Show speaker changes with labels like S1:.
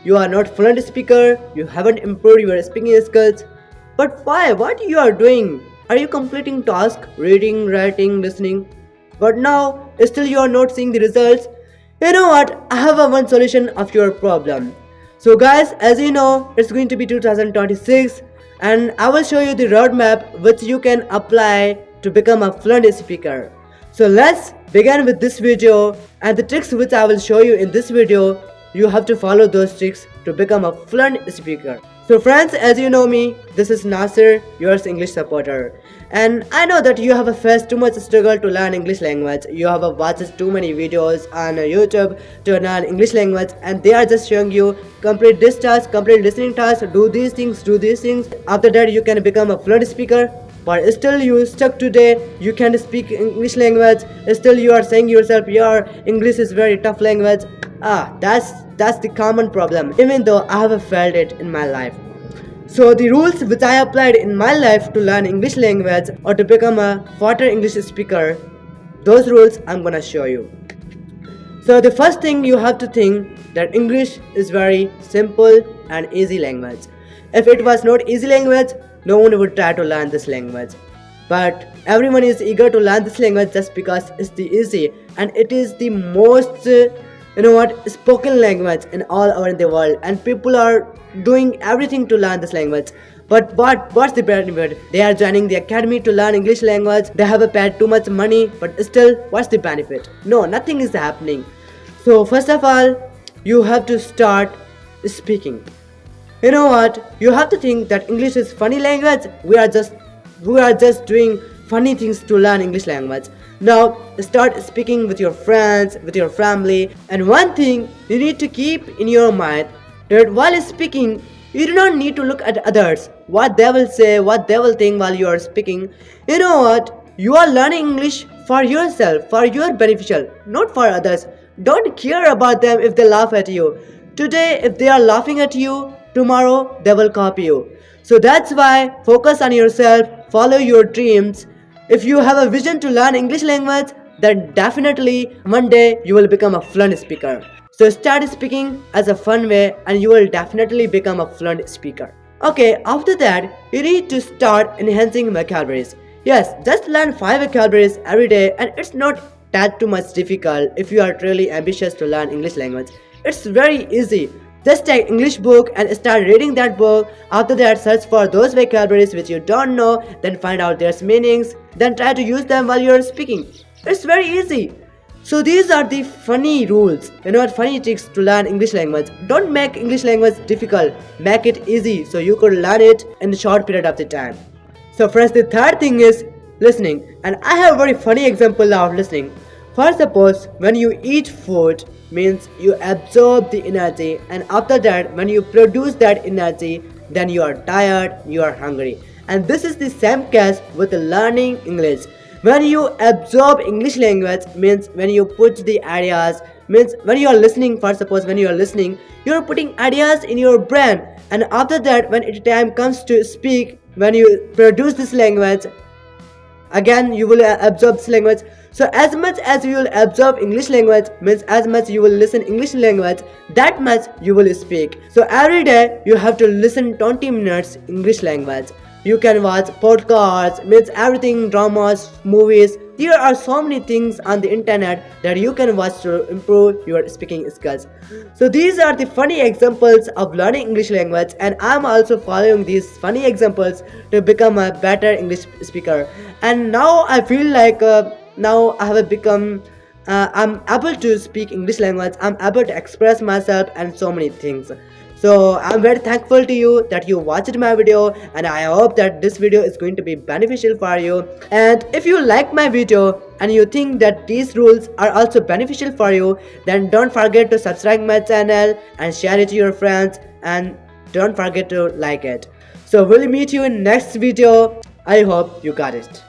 S1: you are not fluent speaker, you haven't improved your speaking skills. But why? What you are doing? Are you completing tasks, reading, writing, listening? But now, still you are not seeing the results. You know what? I have a one solution of your problem. So guys, as you know, it's going to be 2026 and I will show you the roadmap which you can apply to become a fluent speaker. So let's begin with this video, and the tricks which I will show you in this video, you have to follow those tricks to become a fluent speaker. So friends, as you know me, this is Nasir, your English supporter. And I know that you have faced too much struggle to learn English language. You have watched too many videos on YouTube to learn English language, and they are just showing you complete this task, complete listening task, do these things, do these things. After that you can become a fluent speaker. But still you stuck today, you can't speak English language, still you are saying yourself your English is very tough language. That's the common problem, even though I have felt it in my life. So the rules which I applied in my life to learn English language or to become a further English speaker, those rules I'm gonna show you. So the first thing you have to think that English is very simple and easy language. If it was not easy language, no one would try to learn this language. But everyone is eager to learn this language just because it's the easy and it is the most spoken language in all over the world, and people are doing everything to learn this language. But what's the benefit? They are joining the academy to learn English language, they have paid too much money, but still what's the benefit? No, nothing is happening. So first of all, you have to start speaking. You know what? You have to think that English is funny language. We are just doing funny things to learn English language. Now start speaking with your friends, with your family, and one thing you need to keep in your mind that while speaking, you do not need to look at others, what they will say, what they will think while you are speaking. You know what? You are learning English for yourself, for your beneficial, not for others. Don't care about them if they laugh at you. Today, if they are laughing at you, tomorrow they will copy you. So that's why focus on yourself, follow your dreams. If you have a vision to learn English language, then definitely one day you will become a fluent speaker. So start speaking as a fun way and you will definitely become a fluent speaker. Okay, after that, you need to start enhancing vocabularies. Yes, just learn 5 vocabularies every day, and it's not that too much difficult if you are really ambitious to learn English language. It's very easy. Just take English book and start reading that book. After that, search for those vocabularies which you don't know, then find out their meanings, then try to use them while you're speaking. It's very easy. So these are the funny rules, funny tricks to learn English language. Don't make English language difficult, make it easy so you could learn it in a short period of the time. So friends, the third thing is listening, and I have a very funny example of listening. For suppose when you eat food, means you absorb the energy, and after that when you produce that energy, then you are tired, you are hungry. And this is the same case with learning English. When you absorb English language, means when you put the ideas, means when you are listening, for suppose when you are listening, you are putting ideas in your brain, and after that when it time comes to speak, when you produce this language, again you will absorb this language. So as much as you will absorb English language, means as much you will listen English language, that much you will speak. So every day you have to listen 20 minutes English language. You can watch podcasts, means everything, dramas, movies. There are so many things on the internet that you can watch to improve your speaking skills. So these are the funny examples of learning English language, and I'm also following these funny examples to become a better English speaker. And now I feel like now I have become I'm able to speak English language, I'm able to express myself and so many things. So I'm very thankful to you that you watched my video, and I hope that this video is going to be beneficial for you. And if you like my video and you think that these rules are also beneficial for you, then don't forget to subscribe my channel and share it to your friends, and don't forget to like it. So we'll meet you in next video. I hope you got it.